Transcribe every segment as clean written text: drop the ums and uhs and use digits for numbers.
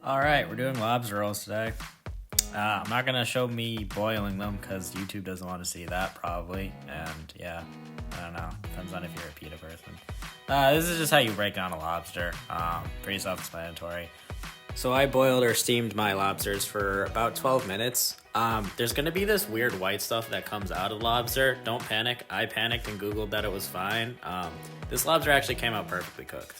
All right, we're doing lobster rolls today. I'm not gonna show me boiling them because YouTube doesn't want to see that probably. And yeah, I don't know. Depends on if you're a PETA person. This is just how you break down a lobster. Pretty self-explanatory. So I boiled or steamed my lobsters for about 12 minutes. There's gonna be this weird white stuff that comes out of the lobster. Don't panic. I panicked and Googled that it was fine. This lobster actually came out perfectly cooked.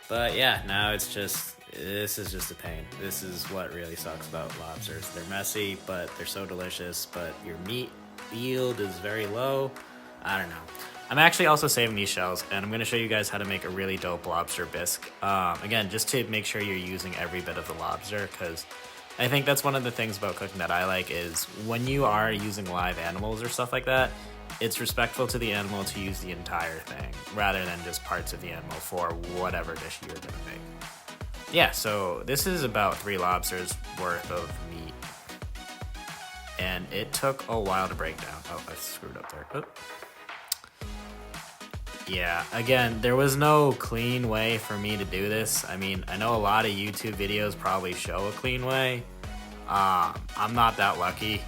But yeah, now this is just a pain. This is what really sucks about lobsters. They're messy, but they're so delicious, but your meat yield is very low. I don't know. I'm actually also saving these shells, and I'm going to show you guys how to make a really dope lobster bisque. Again, just to make sure you're using every bit of the lobster, because I think that's one of the things about cooking that I like is when you are using live animals or stuff like that, it's respectful to the animal to use the entire thing rather than just parts of the animal for whatever dish you're gonna make. Yeah, so this is about 3 lobsters worth of meat. And it took a while to break down. Oh, I screwed up there. Oh. Yeah, again, there was no clean way for me to do this. I mean, I know a lot of YouTube videos probably show a clean way. I'm not that lucky.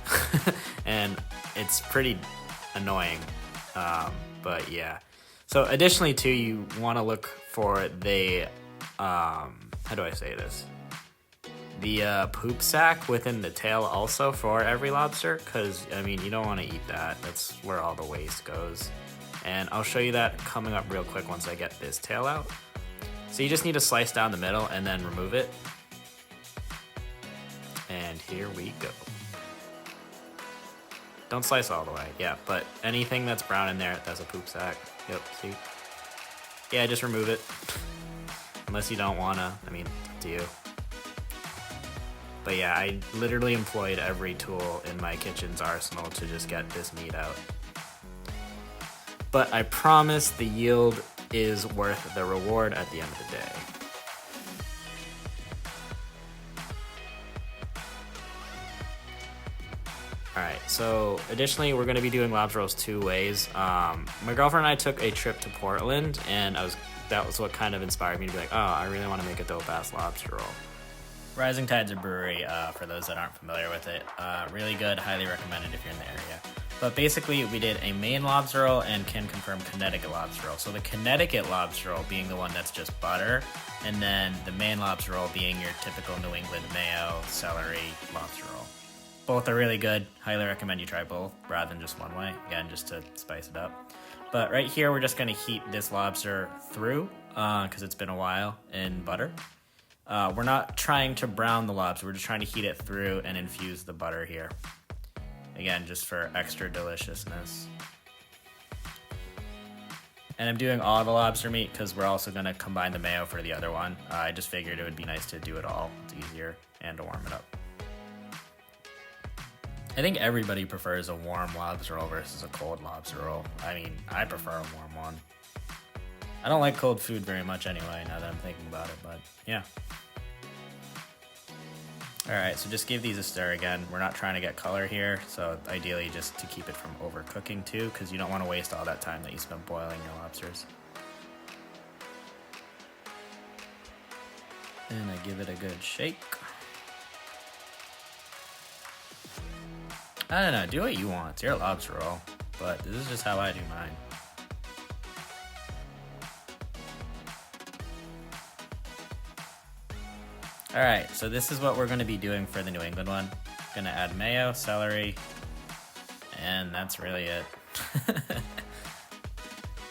And it's pretty annoying, but yeah. So additionally too, you want to look for the how do I say this, the poop sac within the tail also for every lobster, because I mean you don't want to eat that. That's where all the waste goes, and I'll show you that coming up real quick once I get this tail out. So you just need to slice down the middle and then remove it, and here we go. Don't slice all the way, yeah, but anything that's brown in there, that's a poop sack. Yep, see? Yeah, just remove it. Unless you don't wanna, I mean, it's up to you. But yeah, I literally employed every tool in my kitchen's arsenal to just get this meat out. But I promise the yield is worth the reward at the end of the day. Alright, so additionally, we're going to be doing lobster rolls 2 ways. My girlfriend and I took a trip to Portland, and that was what kind of inspired me to be like, oh, I really want to make a dope-ass lobster roll. Rising Tide's a brewery, for those that aren't familiar with it. Really good, highly recommended if you're in the area. But basically, we did a Maine lobster roll and can confirm Connecticut lobster roll. So the Connecticut lobster roll being the one that's just butter, and then the Maine lobster roll being your typical New England Mayo, celery lobster roll. Both are really good. Highly recommend you try both rather than just one way. Again, just to spice it up. But right here, we're just going to heat this lobster through because it's been a while in butter. We're not trying to brown the lobster. We're just trying to heat it through and infuse the butter here. Again, just for extra deliciousness. And I'm doing all the lobster meat because we're also going to combine the mayo for the other one. I just figured it would be nice to do it all. It's easier and to warm it up. I think everybody prefers a warm lobster roll versus a cold lobster roll. I mean, I prefer a warm one. I don't like cold food very much anyway, now that I'm thinking about it, but yeah. Alright, so just give these a stir again. We're not trying to get color here, so ideally just to keep it from overcooking too, because you don't want to waste all that time that you spent boiling your lobsters. And I give it a good shake. I don't know, do what you want. It's your lobster roll, but this is just how I do mine. Alright, so this is what we're going to be doing for the New England one. Gonna add mayo, celery, and that's really it.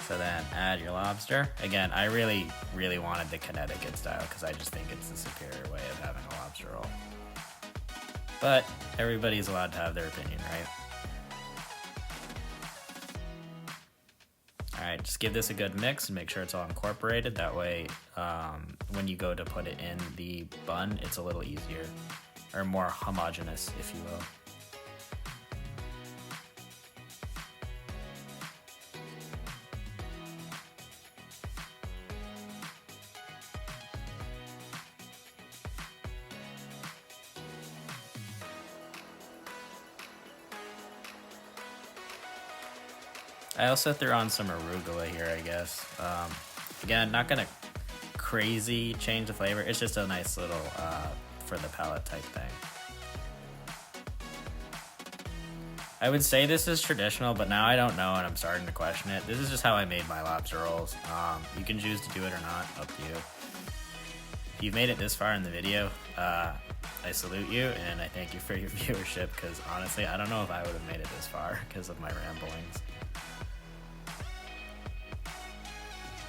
So then add your lobster. Again, I really, really wanted the Connecticut style because I just think it's the superior way of having a lobster roll. But everybody's allowed to have their opinion, right? Alright, just give this a good mix and make sure it's all incorporated. That way, when you go to put it in the bun, it's a little easier, or more homogeneous, if you will. I also threw on some arugula here, I guess. Again, not gonna crazy change of flavor. It's just a nice little for the palate type thing. I would say this is traditional, but now I don't know and I'm starting to question it. This is just how I made my lobster rolls. You can choose to do it or not, up to you. If you've made it this far in the video, I salute you and I thank you for your viewership, because honestly, I don't know if I would have made it this far because of my ramblings.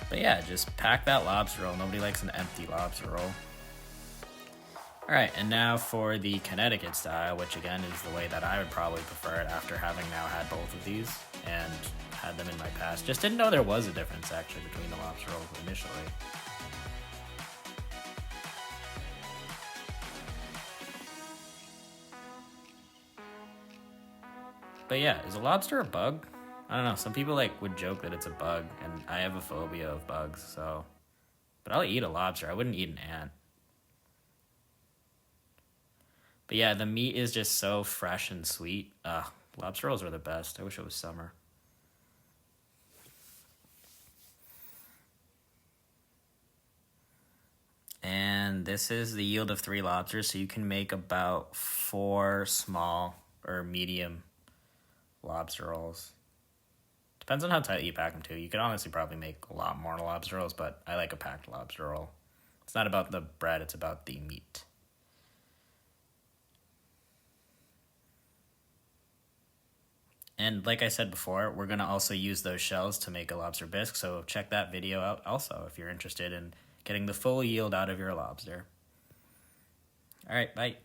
But yeah, just pack that lobster roll. Nobody likes an empty lobster roll. Alright, and now for the Connecticut style, which again is the way that I would probably prefer it after having now had both of these and had them in my past. Just didn't know there was a difference actually between the lobster rolls initially. But yeah, is a lobster a bug? I don't know, some people would joke that it's a bug, and I have a phobia of bugs, so... But I'll eat a lobster, I wouldn't eat an ant. But yeah, the meat is just so fresh and sweet. Lobster rolls are the best. I wish it was summer. And this is the yield of 3 lobsters, so you can make about 4 small or medium lobster rolls. Depends on how tightly you pack them too. You could honestly probably make a lot more lobster rolls, but I like a packed lobster roll. It's not about the bread, it's about the meat. And like I said before, we're going to also use those shells to make a lobster bisque, so check that video out also if you're interested in getting the full yield out of your lobster. All right, bye.